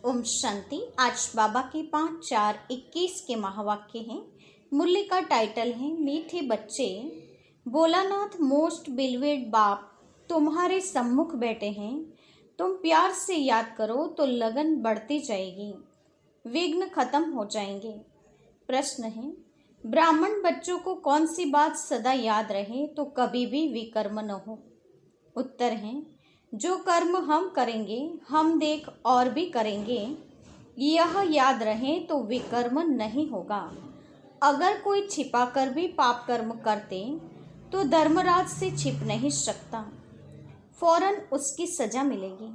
ओम शांति। आज बाबा के 5-4-21 के महावाक्य हैं। मुरली का टाइटल है मीठे बच्चे। भोलानाथ मोस्ट बिलवेड बाप तुम्हारे सम्मुख बैठे हैं। तुम प्यार से याद करो तो लगन बढ़ती जाएगी, विघ्न खत्म हो जाएंगे। प्रश्न है, ब्राह्मण बच्चों को कौन सी बात सदा याद रहे तो कभी भी विकर्म न हो? उत्तर है, जो कर्म हम करेंगे हम देख और भी करेंगे, यह याद रहे तो विकर्म नहीं होगा। अगर कोई छिपा कर भी पाप कर्म करते तो धर्मराज से छिप नहीं सकता, फौरन उसकी सजा मिलेगी।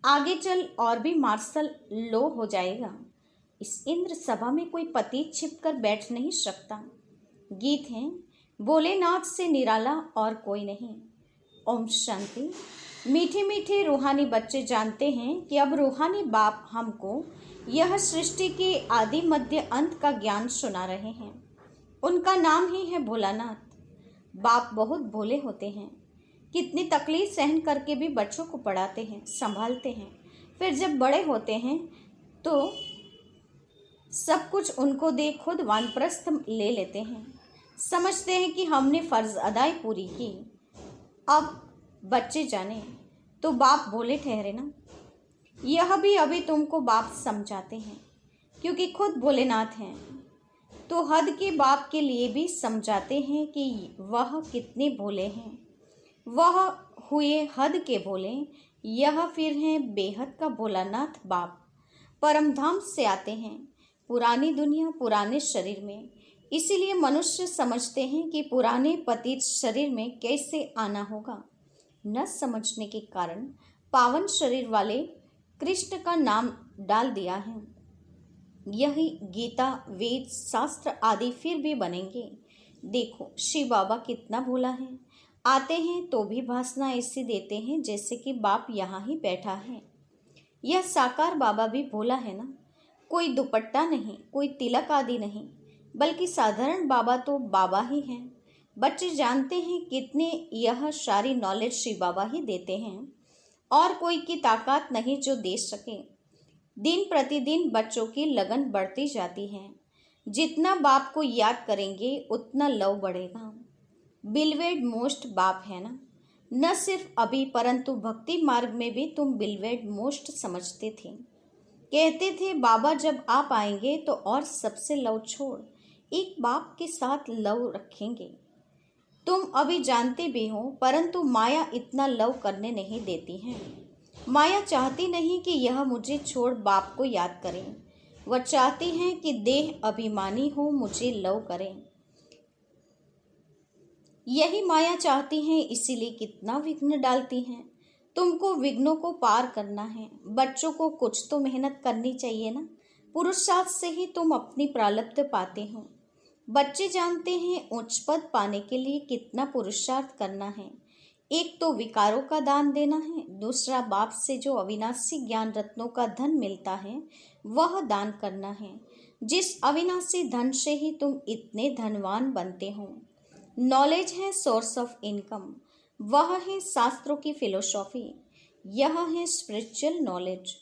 आगे चल और भी मार्शल लो हो जाएगा। इस इंद्र सभा में कोई पति छिप कर बैठ नहीं सकता। गीत है, भोलेनाथ से निराला और कोई नहीं। ओम शांति। मीठे मीठे रूहानी बच्चे जानते हैं कि अब रूहानी बाप हमको यह सृष्टि के आदि मध्य अंत का ज्ञान सुना रहे हैं। उनका नाम ही है भोलानाथ। बाप बहुत भोले होते हैं, कितनी तकलीफ सहन करके भी बच्चों को पढ़ाते हैं, संभालते हैं। फिर जब बड़े होते हैं तो सब कुछ उनको दे खुद वानप्रस्थ ले लेते हैं। समझते हैं कि हमने फर्ज अदाई पूरी की, अब बच्चे जाने तो बाप भोले ठहरे ना। यह भी अभी तुमको बाप समझाते हैं, क्योंकि खुद भोलेनाथ हैं तो हद के बाप के लिए भी समझाते हैं कि वह कितने भोले हैं। वह हुए हद के भोले, यह फिर हैं बेहद का भोलानाथ बाप। परमधाम से आते हैं, पुरानी दुनिया पुराने शरीर में। इसीलिए मनुष्य समझते हैं कि पुराने पतित शरीर में कैसे आना होगा। न समझने के कारण पावन शरीर वाले कृष्ण का नाम डाल दिया है। यही गीता वेद शास्त्र आदि फिर भी बनेंगे। देखो शिव बाबा कितना भोला है। आते हैं तो भी भाषणा ऐसी देते हैं जैसे कि बाप यहाँ ही बैठा है। यह साकार बाबा भी भोला है ना। कोई दुपट्टा नहीं, कोई तिलक आदि नहीं, बल्कि साधारण बाबा तो बाबा ही हैं। बच्चे जानते हैं कितने यह सारी नॉलेज शिव बाबा ही देते हैं और कोई की ताकत नहीं जो दे सके। दिन प्रतिदिन बच्चों की लगन बढ़ती जाती है। जितना बाप को याद करेंगे उतना लव बढ़ेगा। बिलवेड मोस्ट बाप है ना। न सिर्फ अभी परंतु भक्ति मार्ग में भी तुम बिलवेड मोस्ट समझते थे। कहते थे बाबा जब आप आएंगे तो और सबसे लव छोड़ एक बाप के साथ लव रखेंगे। तुम अभी जानते भी हो, परंतु माया इतना लव करने नहीं देती है। माया चाहती नहीं कि यह मुझे छोड़ बाप को याद करें। वह चाहती है कि देह अभिमानी हो मुझे लव करें। यही माया चाहती है, इसीलिए कितना विघ्न डालती है। तुमको विघ्नों को पार करना है। बच्चों को कुछ तो मेहनत करनी चाहिए ना। पुरुषार्थ से ही तुम अपनी प्रारब्ध पाते हो। बच्चे जानते हैं उच्च पद पाने के लिए कितना पुरुषार्थ करना है। एक तो विकारों का दान देना है, दूसरा बाप से जो अविनाशी ज्ञान रत्नों का धन मिलता है वह दान करना है। जिस अविनाशी धन से ही तुम इतने धनवान बनते हो। नॉलेज है सोर्स ऑफ इनकम। वह है शास्त्रों की फिलोसॉफी। यह है स्पिरिचुअल नॉलेज।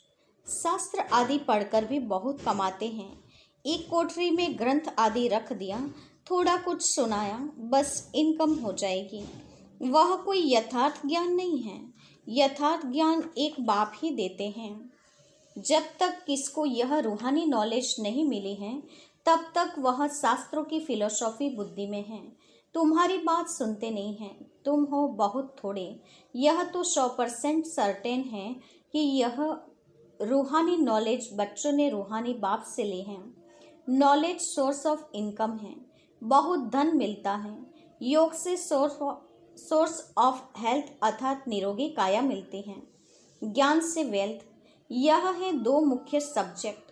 शास्त्र आदि पढ़कर भी बहुत कमाते हैं। एक कोठरी में ग्रंथ आदि रख दिया, थोड़ा कुछ सुनाया, बस इनकम हो जाएगी। वह कोई यथार्थ ज्ञान नहीं है। यथार्थ ज्ञान एक बाप ही देते हैं। जब तक किसको यह रूहानी नॉलेज नहीं मिली है तब तक वह शास्त्रों की फिलोसॉफी बुद्धि में है। तुम्हारी बात सुनते नहीं हैं। तुम हो बहुत थोड़े। यह तो 100% सर्टेन है कि यह रूहानी नॉलेज बच्चों ने रूहानी बाप से ली है। नॉलेज सोर्स ऑफ इनकम है। बहुत धन मिलता है। योग से सोर्स ऑफ हेल्थ अर्थात निरोगी काया मिलती है। ज्ञान से वेल्थ। यह है दो मुख्य सब्जेक्ट।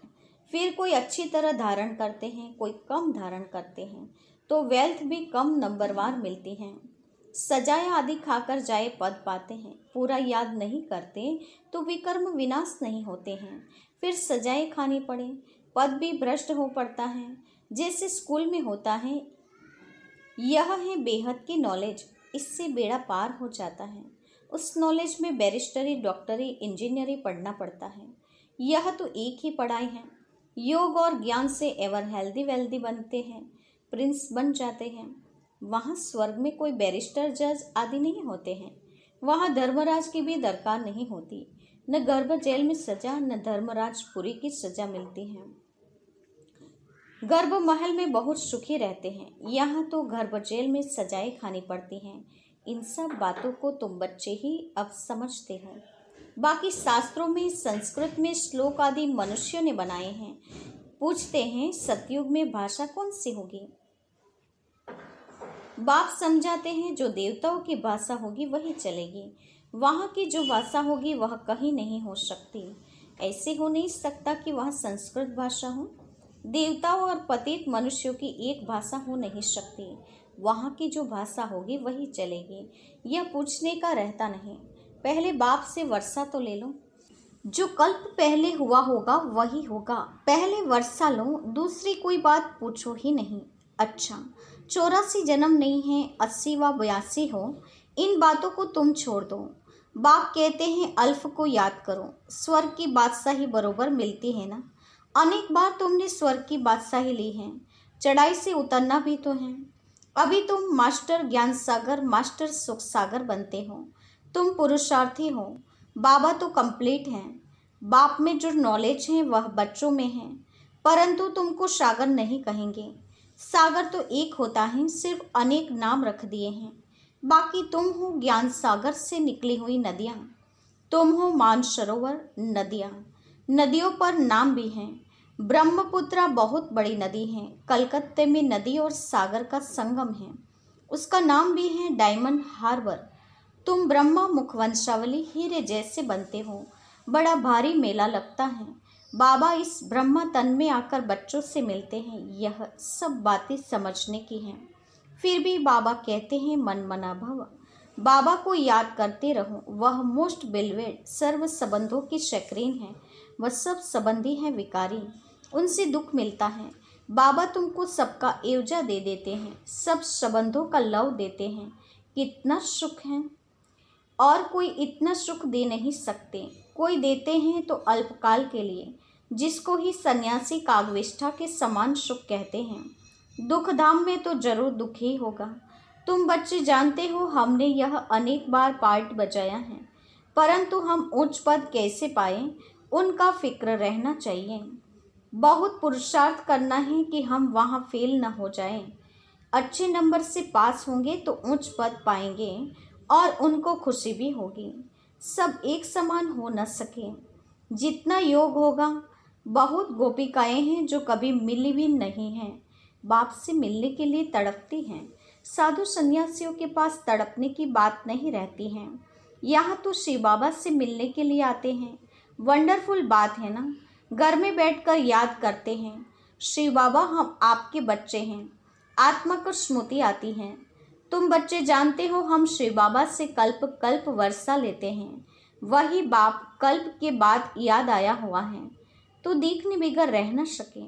फिर कोई अच्छी तरह धारण करते हैं, कोई कम धारण करते हैं तो वेल्थ भी कम नंबरवार मिलती है। सजाएं आदि खाकर जाए पद पाते हैं। पूरा याद नहीं करते तो विकर्म विनाश नहीं होते हैं। फिर सजाएं खानी पड़े, पद भी भ्रष्ट हो पड़ता है, जैसे स्कूल में होता है। यह है बेहद की नॉलेज। इससे बेड़ा पार हो जाता है। उस नॉलेज में बैरिस्टरी, डॉक्टरी, इंजीनियरी पढ़ना पड़ता है। यह तो एक ही पढ़ाई है। योग और ज्ञान से एवर हेल्दी वेल्दी बनते हैं, प्रिंस बन जाते हैं। वहाँ स्वर्ग में कोई बैरिस्टर, जज आदि नहीं होते हैं। वहाँ धर्मराज की भी दरकार नहीं होती। न गर्भ जेल में सजा, न धर्मराजपुरी की सजा मिलती है। गर्भ महल में बहुत सुखी रहते हैं। यहाँ तो गर्भ जेल में सजाएं खानी पड़ती हैं। इन सब बातों को तुम बच्चे ही अब समझते हो। बाकी शास्त्रों में, संस्कृत में श्लोक आदि मनुष्यों ने बनाए हैं। पूछते हैं सतयुग में भाषा कौन सी होगी? बाप समझाते हैं जो देवताओं की भाषा होगी वही चलेगी। वहाँ की जो भाषा होगी वह कहीं नहीं हो सकती। ऐसे हो नहीं सकता कि वहाँ संस्कृत भाषा हो। देवताओं और पतित मनुष्यों की एक भाषा हो नहीं सकती। वहाँ की जो भाषा होगी वही चलेगी। यह पूछने का रहता नहीं। पहले बाप से वर्षा तो ले लो। जो कल्प पहले हुआ होगा वही होगा। पहले वर्षा लो, दूसरी कोई बात पूछो ही नहीं। अच्छा, 84 जन्म नहीं है, 80 व 82 हो, इन बातों को तुम छोड़ दो। बाप कहते हैं अल्फ को याद करो। स्वर्ग की बादशाही बरोबर मिलती है ना। अनेक बार तुमने स्वर्ग की बादशाही ली है, चढ़ाई से उतरना भी तो है। अभी तुम मास्टर ज्ञान सागर, मास्टर सुख सागर बनते हो। तुम पुरुषार्थी हो। बाबा तो कंप्लीट हैं। बाप में जो नॉलेज है वह बच्चों में है, परंतु तुमको सागर नहीं कहेंगे। सागर तो एक होता है, सिर्फ अनेक नाम रख दिए हैं। बाकी तुम हो ज्ञान सागर से निकली हुई नदियाँ। तुम हो मानसरोवर नदियाँ। नदियों पर नाम भी हैं। ब्रह्मपुत्रा बहुत बड़ी नदी है। कलकत्ते में नदी और सागर का संगम है। उसका नाम भी है डायमंड हार्बर। तुम ब्रह्मा मुखवंशावली हीरे जैसे बनते हो। बड़ा भारी मेला लगता है। बाबा इस ब्रह्मा तन में आकर बच्चों से मिलते हैं। यह सब बातें समझने की हैं। फिर भी बाबा कहते हैं मन मना भव। बाबा को याद करते रहो। वह मोस्ट बिलवेड, सर्व संबंधों की शक्रीन है। वह सब संबंधी हैं विकारी, उनसे दुख मिलता है। बाबा तुमको सबका एवजा दे देते हैं, सब संबंधों का लव देते हैं। कितना सुख है। और कोई इतना सुख दे नहीं सकते। कोई देते हैं तो अल्पकाल के लिए, जिसको ही सन्यासी कागविष्ठा के समान सुख कहते हैं। दुख धाम में तो जरूर दुख ही होगा। तुम बच्चे जानते हो हमने यह अनेक बार पार्ट बजाया है, परंतु हम उच्च पद कैसे पाए उनका फिक्र रहना चाहिए। बहुत पुरुषार्थ करना है कि हम वहाँ फेल न हो जाएं। अच्छे नंबर से पास होंगे तो उच्च पद पाएंगे और उनको खुशी भी होगी। सब एक समान हो न सके। जितना योग होगा। बहुत गोपिकाएं हैं जो कभी मिली भी नहीं हैं, बाप से मिलने के लिए तड़पती हैं। साधु सन्यासियों के पास तड़पने की बात नहीं रहती है। यहाँ तो शिव बाबा से मिलने के लिए आते हैं। वंडरफुल बात है ना। घर में बैठकर याद करते हैं, शिव बाबा हम आपके बच्चे हैं। आत्मा को स्मृति आती है। तुम बच्चे जानते हो हम शिव बाबा से कल्प कल्प वर्षा लेते हैं। वही बाप कल्प के बाद याद आया हुआ है तो देखने बगैर रह न सके।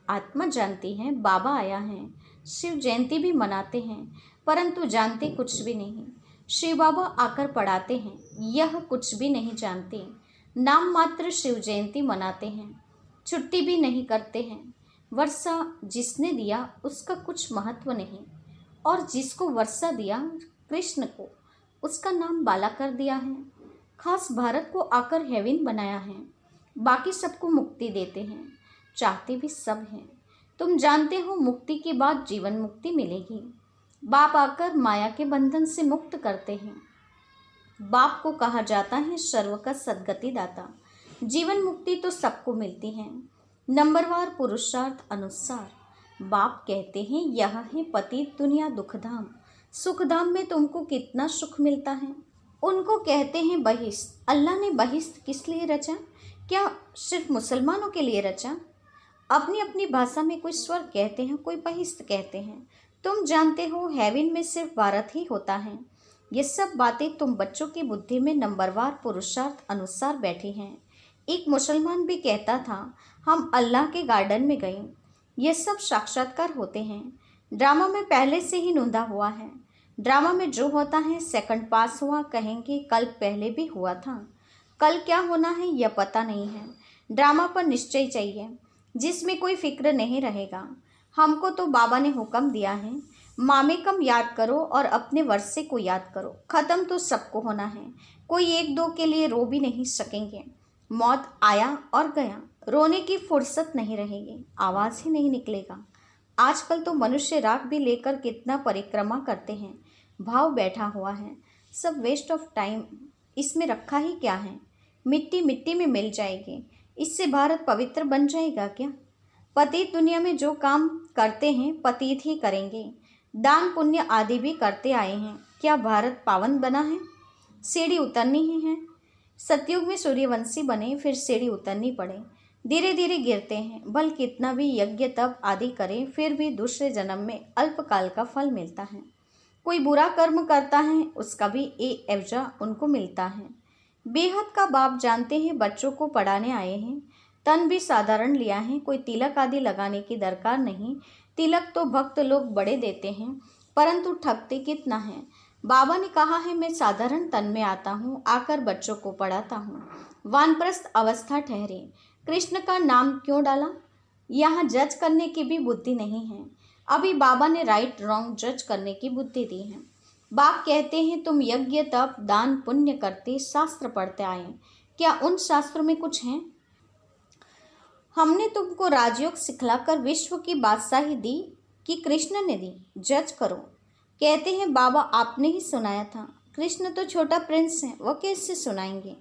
आत्मा जानती है बाबा आया है। शिव जयंती भी मनाते हैं, परंतु जानते कुछ भी नहीं। शिव बाबा आकर पढ़ाते हैं, यह कुछ भी नहीं जानते। नाम मात्र शिव जयंती मनाते हैं, छुट्टी भी नहीं करते हैं। वर्षा जिसने दिया उसका कुछ महत्व नहीं, और जिसको वर्षा दिया कृष्ण को, उसका नाम बाला कर दिया है। खास भारत को आकर हेवन बनाया है। बाकी सबको मुक्ति देते हैं, चाहते भी सब हैं। तुम जानते हो मुक्ति के बाद जीवन मुक्ति मिलेगी। बाप आकर माया के बंधन से मुक्त करते हैं। बाप को कहा जाता है सर्व का सद्गति दाता। जीवन मुक्ति तो सबको मिलती है, नंबरवार पुरुषार्थ अनुसार। बाप कहते हैं यह है पतित दुनिया दुखधाम। सुखधाम में तुमको कितना सुख मिलता है। उनको कहते हैं बहिश्त। अल्लाह ने बहिश्त किस लिए रचा? क्या सिर्फ मुसलमानों के लिए रचा? अपनी अपनी भाषा में कोई स्वर्ग कहते हैं, कोई बहिश्त कहते हैं। तुम जानते हो हेवन में सिर्फ भारत ही होता है। ये सब बातें तुम बच्चों की बुद्धि में नंबरवार पुरुषार्थ अनुसार बैठी हैं। एक मुसलमान भी कहता था हम अल्लाह के गार्डन में गए। ये सब साक्षात्कार होते हैं, ड्रामा में पहले से ही नूंदा हुआ है। ड्रामा में जो होता है सेकंड पास हुआ कहेंगे कल पहले भी हुआ था। कल क्या होना है यह पता नहीं है। ड्रामा पर निश्चय चाहिए जिसमें कोई फिक्र नहीं रहेगा। हमको तो बाबा ने हुक्म दिया है, मामे कम याद करो और अपने वर्षे को याद करो। ख़त्म तो सबको होना है, कोई एक दो के लिए रो भी नहीं सकेंगे। मौत आया और गया, रोने की फुर्सत नहीं रहेगी, आवाज़ ही नहीं निकलेगा। आजकल तो मनुष्य राख भी लेकर कितना परिक्रमा करते हैं, भाव बैठा हुआ है, सब वेस्ट ऑफ टाइम। इसमें रखा ही क्या है, मिट्टी मिट्टी में मिल जाएगी। इससे भारत पवित्र बन जाएगा क्या? पतित दुनिया में जो काम करते हैं पतित ही करेंगे। दान पुण्य आदि भी करते आए हैं, क्या भारत पावन बना है? सीढ़ी उतरनी ही है। सतयुग में सूर्यवंशी बने फिर सीढ़ी उतरनी पड़े, धीरे धीरे गिरते हैं। बल कितना भी यज्ञ तप आदि करें फिर भी दूसरे जन्म में अल्पकाल का फल मिलता है। कोई बुरा कर्म करता है उसका भी एवजा उनको मिलता है। बेहद का बाप जानते हैं बच्चों को पढ़ाने आए हैं, तन भी साधारण लिया है, कोई तिलक आदि लगाने की दरकार नहीं। तिलक तो भक्त लोग बड़े देते हैं परंतु ठगते कितना है। बाबा ने कहा है मैं साधारण तन में आता हूँ, आकर बच्चों को पढ़ाता हूँ। वानप्रस्थ अवस्था ठहरे, कृष्ण का नाम क्यों डाला? यहाँ जज करने की भी बुद्धि नहीं है। अभी बाबा ने राइट रॉन्ग जज करने की बुद्धि दी है। बाप कहते हैं तुम यज्ञ तप दान पुण्य करते शास्त्र पढ़ते आए, क्या उन शास्त्रों में कुछ है? हमने तुमको राजयोग सिखलाकर विश्व की बादशाही दी कि कृष्ण ने दी? जज करो। कहते हैं बाबा आपने ही सुनाया था, कृष्ण तो छोटा प्रिंस है, वो कैसे सुनाएंगे?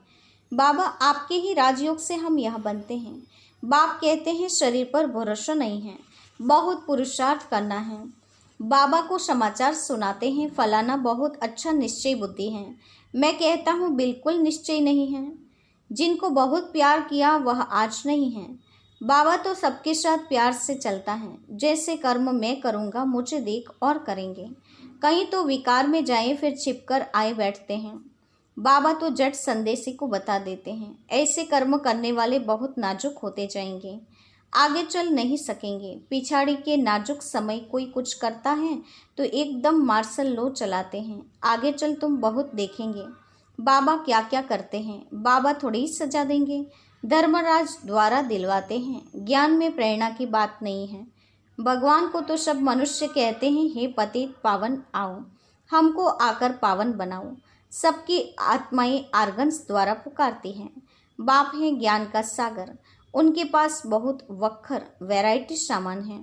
बाबा आपके ही राजयोग से हम यह बनते हैं। बाप कहते हैं शरीर पर भरोसा नहीं है, बहुत पुरुषार्थ करना है। बाबा को समाचार सुनाते हैं फलाना बहुत अच्छा निश्चय बुद्धि है। मैं कहता हूँ बिल्कुल निश्चय नहीं है। जिनको बहुत प्यार किया वह आज नहीं है। बाबा तो सबके साथ प्यार से चलता है, जैसे कर्म मैं करूँगा मुझे देख और करेंगे। कहीं तो विकार में जाए फिर छिपकर आए बैठते हैं। बाबा तो जट संदेशी को बता देते हैं, ऐसे कर्म करने वाले बहुत नाजुक होते जाएंगे, आगे चल नहीं सकेंगे। पिछाड़ी के नाजुक समय कोई कुछ करता है तो एकदम मार्शल लॉ चलाते हैं, आगे चल तुम बहुत देखेंगे। बाबा क्या क्या करते हैं, बाबा थोड़ी सजा देंगे, धर्मराज द्वारा दिलवाते हैं। ज्ञान में प्रेरणा की बात नहीं है। भगवान को तो सब मनुष्य कहते हैं हे पतित पावन आओ, हमको आकर पावन बनाओ। सबकी आत्माएं आर्गन्स द्वारा पुकारती हैं। बाप हैं ज्ञान का सागर, उनके पास बहुत वक्खर वैरायटी सामान है।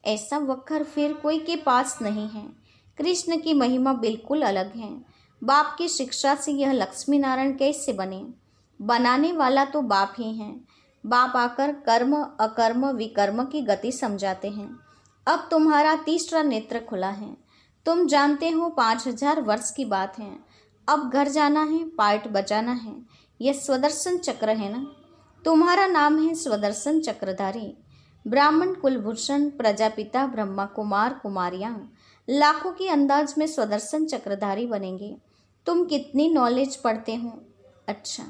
ऐसा वक्खर फिर कोई के पास नहीं है। कृष्ण की महिमा बिल्कुल अलग है। बाप की शिक्षा से यह लक्ष्मी नारायण कैसे बने? बनाने वाला तो बाप ही हैं। बाप आकर कर्म अकर्म विकर्म की गति समझाते हैं। अब तुम्हारा तीसरा नेत्र खुला है। तुम जानते हो 5000 वर्ष की बात है। अब घर जाना है, पार्ट बजाना है। यह स्वदर्शन चक्र है ना? तुम्हारा नाम है स्वदर्शन चक्रधारी। ब्राह्मण कुलभूषण प्रजापिता ब्रह्मा कुमार कुमारियाँ लाखों की अंदाज में स्वदर्शन चक्रधारी बनेंगे। तुम कितनी नॉलेज पढ़ते हो? अच्छा,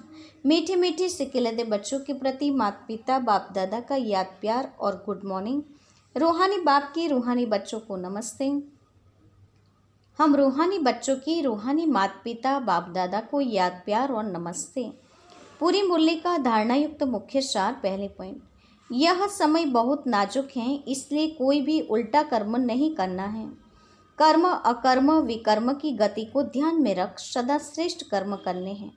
मीठी मीठी सिकिलते बच्चों के प्रति माता पिता बाप दादा का याद प्यार और गुड मॉर्निंग। रूहानी बाप की रूहानी बच्चों को नमस्ते। हम रूहानी बच्चों की रूहानी माता पिता बाप दादा को याद प्यार और नमस्ते। पूरी मुरली का धारणा युक्त मुख्य सार। पहले पॉइंट, यह समय बहुत नाजुक है, इसलिए कोई भी उल्टा कर्म नहीं करना है। कर्म अकर्म विकर्म की गति को ध्यान में रख सदा श्रेष्ठ कर्म करने हैं।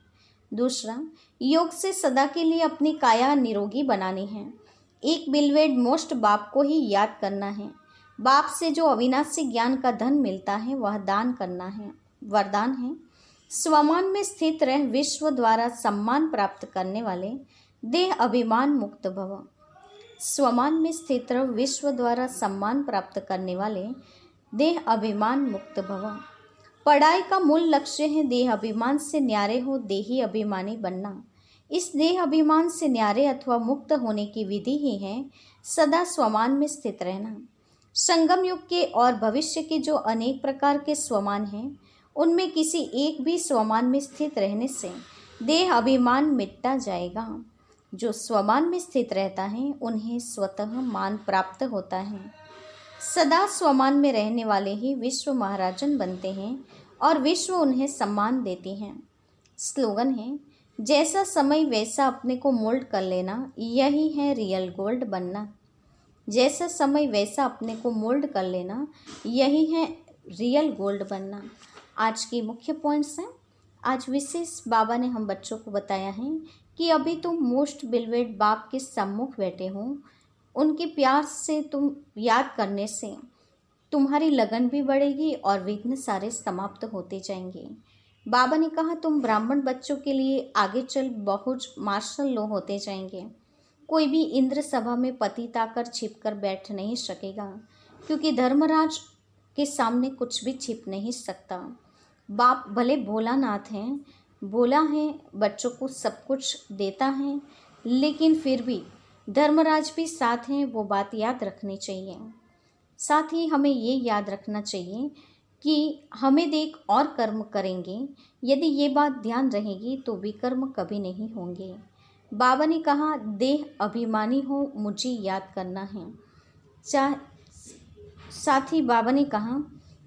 दूसरा, योग से सदा के लिए अपनी काया निरोगी बनानी है। एक बिलवेड मोस्ट बाप को ही याद करना है। बाप से जो अविनाशी ज्ञान का धन मिलता है वह दान करना है, वरदान है। स्वमान में स्थित रह विश्व द्वारा सम्मान प्राप्त करने वाले देह अभिमान मुक्त भव। स्वमान में स्थित रह विश्व द्वारा सम्मान प्राप्त करने वाले देह अभिमान मुक्त भव। पढ़ाई का मूल लक्ष्य है देह अभिमान से न्यारे हो देही अभिमानी बनना। इस देह अभिमान से न्यारे अथवा मुक्त होने की विधि ही है सदा स्वमान में स्थित रहना। संगम युग के और भविष्य के जो अनेक प्रकार के स्वमान हैं उनमें किसी एक भी स्वमान में स्थित रहने से देह अभिमान मिटता जाएगा। जो स्वमान में स्थित रहता है उन्हें स्वतः मान प्राप्त होता है। सदा स्वमान में रहने वाले ही विश्व महाराजन बनते हैं और विश्व उन्हें सम्मान देती हैं। स्लोगन है, जैसा समय वैसा अपने को मोल्ड कर लेना, यही है रियल गोल्ड बनना। जैसा समय वैसा अपने को मोल्ड कर लेना, यही है रियल गोल्ड बनना। आज के मुख्य पॉइंट्स हैं। आज विशेष बाबा ने हम बच्चों को बताया है कि अभी तुम मोस्ट बिलवेड बाप के सम्मुख बैठे हो। उनके प्यार से तुम याद करने से तुम्हारी लगन भी बढ़ेगी और विघ्न सारे समाप्त होते जाएंगे। बाबा ने कहा तुम ब्राह्मण बच्चों के लिए आगे चल बहुत मार्शल लो होते जाएंगे। कोई भी इंद्र सभा में पतित आकर छिप कर बैठ नहीं सकेगा, क्योंकि धर्मराज के सामने कुछ भी छिप नहीं सकता। बाप भले भोलानाथ हैं, भोला है, बच्चों को सब कुछ देता है, लेकिन फिर भी धर्मराज भी साथ हैं, वो बात याद रखनी चाहिए। साथ ही हमें ये याद रखना चाहिए कि हमें देख और कर्म करेंगे। यदि ये बात ध्यान रहेगी तो विकर्म कभी नहीं होंगे। बाबा ने कहा देह अभिमानी हो मुझे याद करना है। साथ ही बाबा ने कहा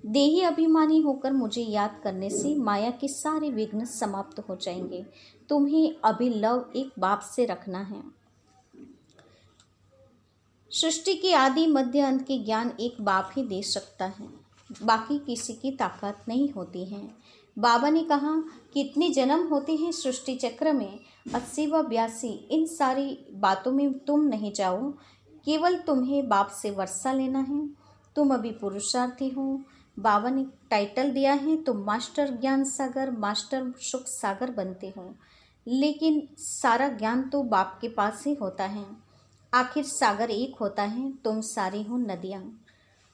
देही अभिमानी होकर मुझे याद करने से माया के सारे विघ्न समाप्त हो जाएंगे। तुम्हें अभिलव एक बाप से रखना है। सृष्टि के आदि मध्य अंत के ज्ञान एक बाप ही दे सकता है, बाकी किसी की ताकत नहीं होती है। बाबा ने कहा कितने जन्म होते हैं सृष्टि चक्र में, 80 व 82, इन सारी बातों में तुम नहीं जाओ। केवल तुम्हें बाप से वर्षा लेना है। तुम अभी पुरुषार्थी हो। बाबा ने टाइटल दिया है, तुम मास्टर ज्ञान सागर, मास्टर सुख सागर बनते हो, लेकिन सारा ज्ञान तो बाप के पास ही होता है। आखिर सागर एक होता है, तुम सारी हो नदियाँ।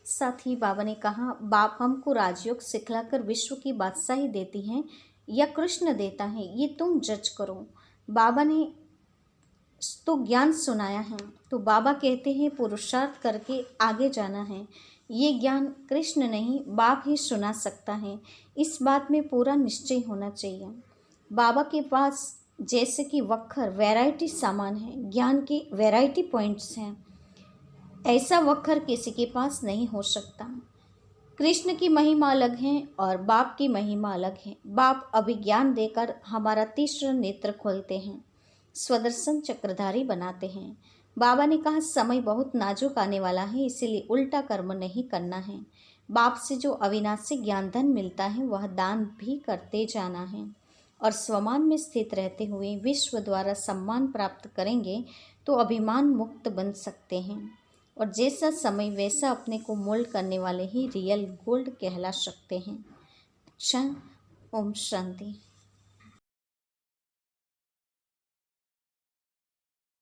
साथ ही बाबा ने कहा बाप हमको राजयोग सिखलाकर विश्व की बादशाही देती हैं या कृष्ण देता है, ये तुम जज करो। बाबा ने तो ज्ञान सुनाया है, तो बाबा कहते हैं पुरुषार्थ करके आगे जाना है। ये ज्ञान कृष्ण नहीं बाप ही सुना सकता है, इस बात में पूरा निश्चय होना चाहिए। बाबा के पास जैसे कि वक्खर वैरायटी सामान है, ज्ञान के वैरायटी पॉइंट्स हैं, ऐसा वक्खर किसी के पास नहीं हो सकता। कृष्ण की महिमा अलग है और बाप की महिमा अलग है। बाप अभिज्ञान देकर हमारा तीसरा नेत्र खोलते हैं, स्वदर्शन चक्रधारी बनाते हैं। बाबा ने कहा समय बहुत नाजुक आने वाला है, इसीलिए उल्टा कर्म नहीं करना है। बाप से जो अविनाशी ज्ञान धन मिलता है वह दान भी करते जाना है और स्वमान में स्थित रहते हुए विश्व द्वारा सम्मान प्राप्त करेंगे तो अभिमान मुक्त बन सकते हैं और जैसा समय वैसा अपने को मोल्ड करने वाले ही रियल गोल्ड कहला सकते हैं। अच्छा, ओम शांति।